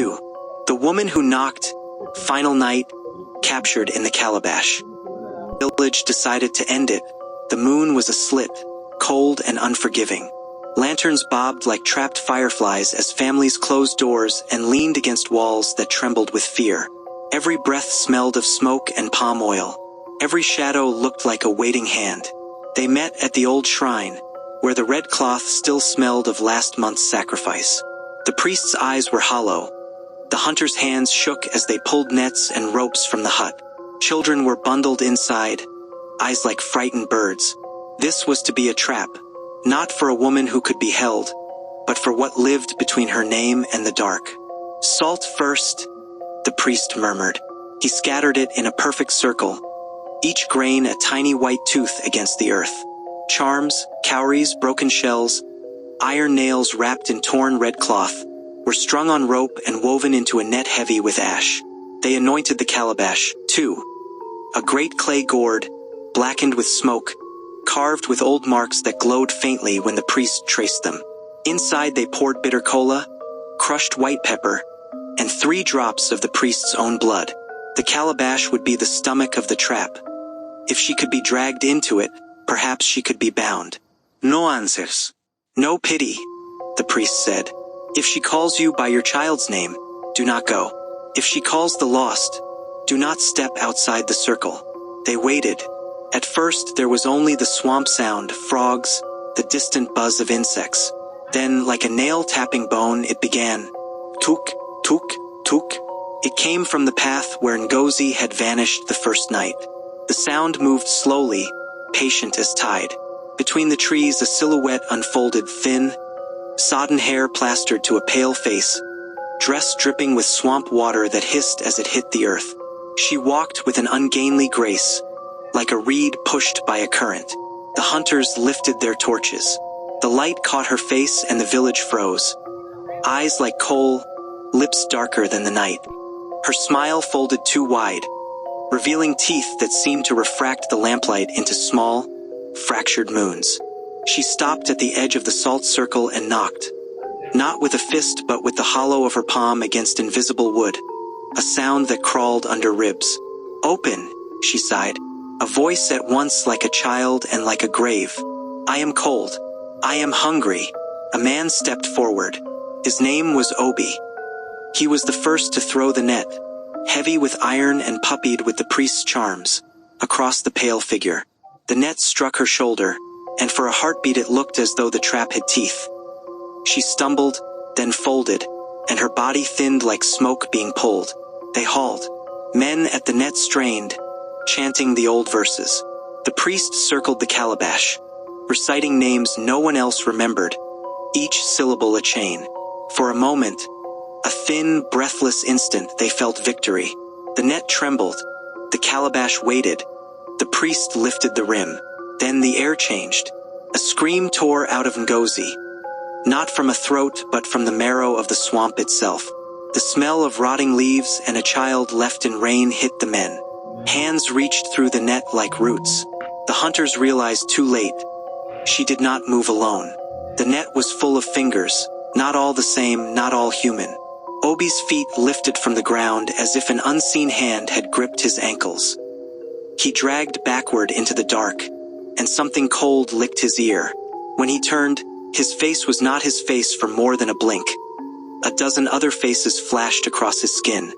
2. The woman who knocked, final night, captured in the Calabash. The village decided to end it. The moon was a slit, cold and unforgiving. Lanterns bobbed like trapped fireflies as families closed doors and leaned against walls that trembled with fear. Every breath smelled of smoke and palm oil. Every shadow looked like a waiting hand. They met at the old shrine, where the red cloth still smelled of last month's sacrifice. The priest's eyes were hollow. The hunters' hands shook as they pulled nets and ropes from the hut. Children were bundled inside, eyes like frightened birds. This was to be a trap, not for a woman who could be held, but for what lived between her name and the dark. Salt first, the priest murmured. He scattered it in a perfect circle, each grain a tiny white tooth against the earth. Charms, cowries, broken shells, iron nails wrapped in torn red cloth, were strung on rope and woven into a net heavy with ash. They anointed the Calabash, too. A great clay gourd, blackened with smoke, carved with old marks that glowed faintly when the priest traced them. Inside they poured bitter cola, crushed white pepper, and 3 drops of the priest's own blood. The Calabash would be the stomach of the trap. If she could be dragged into it, perhaps she could be bound. No answers. No pity, the priest said. If she calls you by your child's name, do not go. If she calls the lost, do not step outside the circle. They waited. At first there was only the swamp sound, frogs, the distant buzz of insects. Then, like a nail-tapping bone, it began. Tuk, tuk, tuk. It came from the path where Ngozi had vanished the first night. The sound moved slowly, patient as tide. Between the trees a silhouette unfolded, thin, sodden hair plastered to a pale face, dress dripping with swamp water that hissed as it hit the earth. She walked with an ungainly grace, like a reed pushed by a current. The hunters lifted their torches. The light caught her face and the village froze. Eyes like coal, lips darker than the night. Her smile folded too wide, revealing teeth that seemed to refract the lamplight into small, fractured moons. She stopped at the edge of the salt circle and knocked. Not with a fist but with the hollow of her palm against invisible wood. A sound that crawled under ribs. Open, she sighed. A voice at once like a child and like a grave. I am cold. I am hungry. A man stepped forward. His name was Obi. He was the first to throw the net, heavy with iron and puppied with the priest's charms, across the pale figure. The net struck her shoulder, and for a heartbeat it looked as though the trap had teeth. She stumbled, then folded, and her body thinned like smoke being pulled. They hauled. Men at the net strained, chanting the old verses. The priest circled the Calabash, reciting names no one else remembered, each syllable a chain. For a moment, a thin, breathless instant, they felt victory. The net trembled. The Calabash waited. The priest lifted the rim. Then the air changed. A scream tore out of Ngozi. Not from a throat, but from the marrow of the swamp itself. The smell of rotting leaves and a child left in rain hit the men. Hands reached through the net like roots. The hunters realized too late. She did not move alone. The net was full of fingers, not all the same, not all human. Obi's feet lifted from the ground as if an unseen hand had gripped his ankles. He dragged backward into the dark, and something cold licked his ear. When he turned, his face was not his face for more than a blink. A dozen other faces flashed across his skin.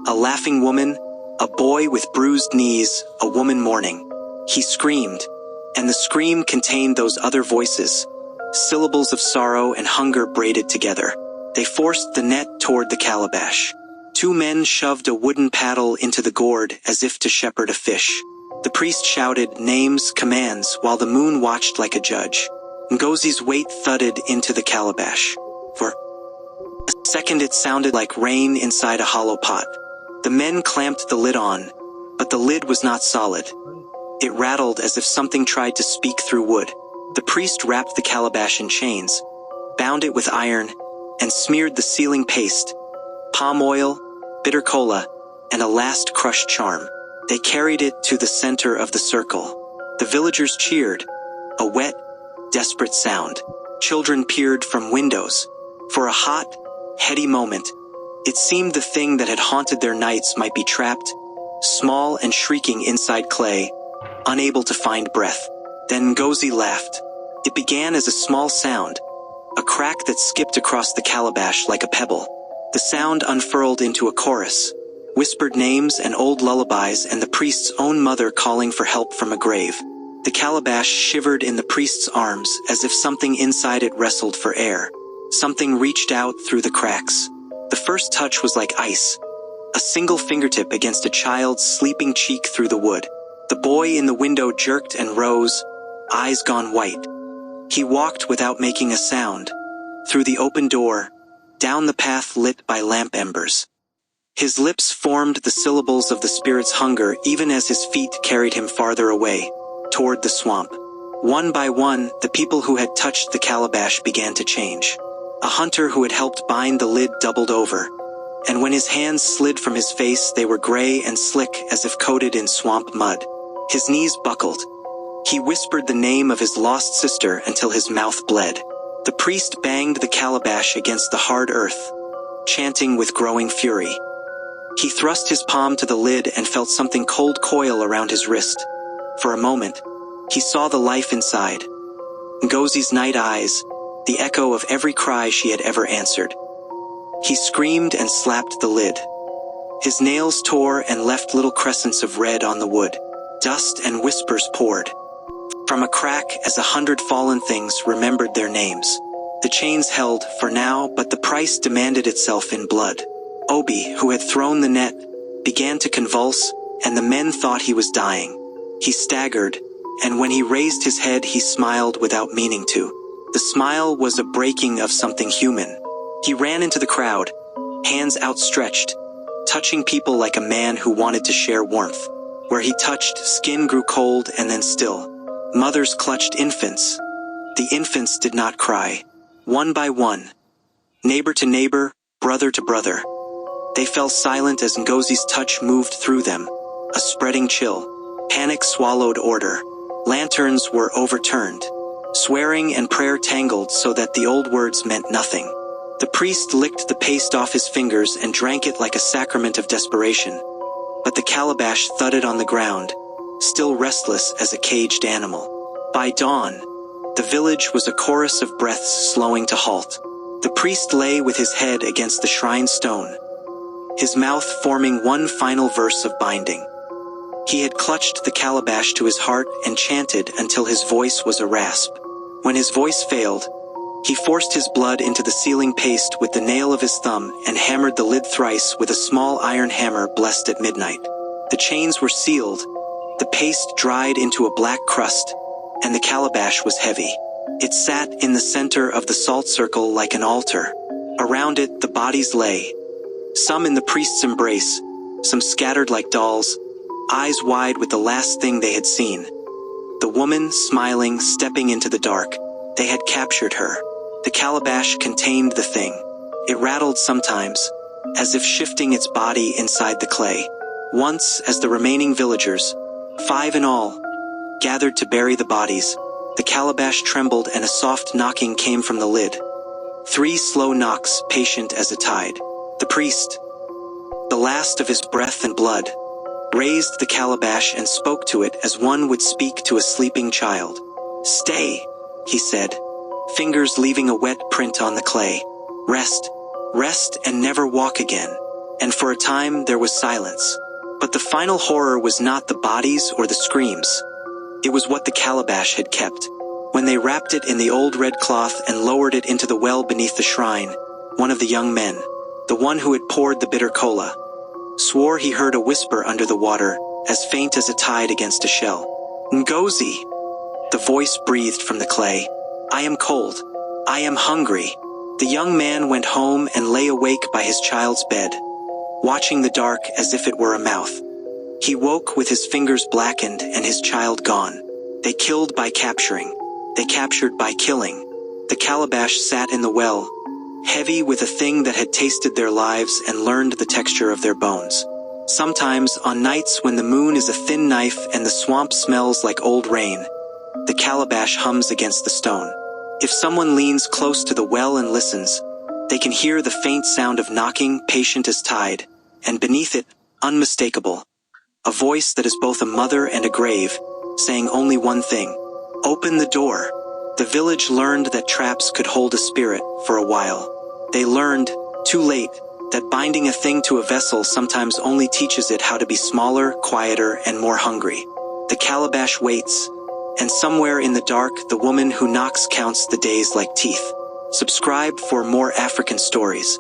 A laughing woman, a boy with bruised knees, a woman mourning. He screamed, and the scream contained those other voices, syllables of sorrow and hunger braided together. They forced the net toward the Calabash. 2 men shoved a wooden paddle into the gourd as if to shepherd a fish. The priest shouted names, commands, while the moon watched like a judge. Ngozi's weight thudded into the Calabash. For a second it sounded like rain inside a hollow pot. The men clamped the lid on, but the lid was not solid. It rattled as if something tried to speak through wood. The priest wrapped the Calabash in chains, bound it with iron, and smeared the sealing paste, palm oil, bitter cola, and a last crushed charm. They carried it to the center of the circle. The villagers cheered, a wet, desperate sound. Children peered from windows. For a hot, heady moment, It seemed the thing that had haunted their nights might be trapped, small and shrieking inside clay, unable to find breath. Then Ngozi laughed. It began as a small sound, a crack that skipped across the calabash like a pebble. The sound unfurled into a chorus, whispered names and old lullabies and the priest's own mother calling for help from a grave. The calabash shivered in the priest's arms as if something inside it wrestled for air. Something reached out through the cracks. The first touch was like ice, a single fingertip against a child's sleeping cheek through the wood. The boy in the window jerked and rose, eyes gone white. He walked without making a sound, through the open door, down the path lit by lamp embers. His lips formed the syllables of the spirit's hunger even as his feet carried him farther away, toward the swamp. One by one, the people who had touched the calabash began to change. A hunter who had helped bind the lid doubled over, and when his hands slid from his face they were gray and slick as if coated in swamp mud. His knees buckled. He whispered the name of his lost sister until his mouth bled. The priest banged the calabash against the hard earth, chanting with growing fury. He thrust his palm to the lid and felt something cold coil around his wrist. For a moment, he saw the life inside. Ngozi's night eyes, the echo of every cry she had ever answered. He screamed and slapped the lid. His nails tore and left little crescents of red on the wood. Dust and whispers poured from a crack as 100 fallen things remembered their names. The chains held, for now, but the price demanded itself in blood. Obi, who had thrown the net, began to convulse, and the men thought he was dying. He staggered, and when he raised his head he smiled without meaning to. The smile was a breaking of something human. He ran into the crowd, hands outstretched, touching people like a man who wanted to share warmth. Where he touched, skin grew cold and then still. Mothers clutched infants. The infants did not cry. One by one, neighbor to neighbor, brother to brother, they fell silent as Ngozi's touch moved through them, a spreading chill. Panic swallowed order. Lanterns were overturned. Swearing and prayer tangled so that the old words meant nothing. The priest licked the paste off his fingers and drank it like a sacrament of desperation. But the calabash thudded on the ground, still restless as a caged animal. By dawn, the village was a chorus of breaths slowing to halt. The priest lay with his head against the shrine stone, his mouth forming one final verse of binding. He had clutched the calabash to his heart and chanted until his voice was a rasp. When his voice failed, he forced his blood into the sealing paste with the nail of his thumb and hammered the lid thrice with a small iron hammer blessed at midnight. The chains were sealed, the paste dried into a black crust, and the calabash was heavy. It sat in the center of the salt circle like an altar. Around it the bodies lay, some in the priest's embrace, some scattered like dolls, eyes wide with the last thing they had seen. The woman, smiling, stepping into the dark. They had captured her. The calabash contained the thing. It rattled sometimes, as if shifting its body inside the clay. Once, as the remaining villagers, 5 in all, gathered to bury the bodies, the calabash trembled and a soft knocking came from the lid. 3 slow knocks, patient as a tide. The priest, the last of his breath and blood, raised the calabash and spoke to it as one would speak to a sleeping child. "Stay," he said, fingers leaving a wet print on the clay. "Rest, rest and never walk again." And for a time there was silence. But the final horror was not the bodies or the screams. It was what the calabash had kept. When they wrapped it in the old red cloth and lowered it into the well beneath the shrine, one of the young men, the one who had poured the bitter cola, swore he heard a whisper under the water, as faint as a tide against a shell. "Ngozi!" The voice breathed from the clay. "I am cold. I am hungry." The young man went home and lay awake by his child's bed, watching the dark as if it were a mouth. He woke with his fingers blackened and his child gone. They killed by capturing. They captured by killing. The calabash sat in the well, heavy with a thing that had tasted their lives and learned the texture of their bones. Sometimes, on nights when the moon is a thin knife and the swamp smells like old rain, the calabash hums against the stone. If someone leans close to the well and listens, They can hear the faint sound of knocking, patient as tide, and beneath it, unmistakable, a voice that is both a mother and a grave, saying only one thing: open the door. The village learned that traps could hold a spirit for a while. They learned, too late, that binding a thing to a vessel sometimes only teaches it how to be smaller, quieter, and more hungry. The calabash waits, and somewhere in the dark, the woman who knocks counts the days like teeth. Subscribe for more African stories.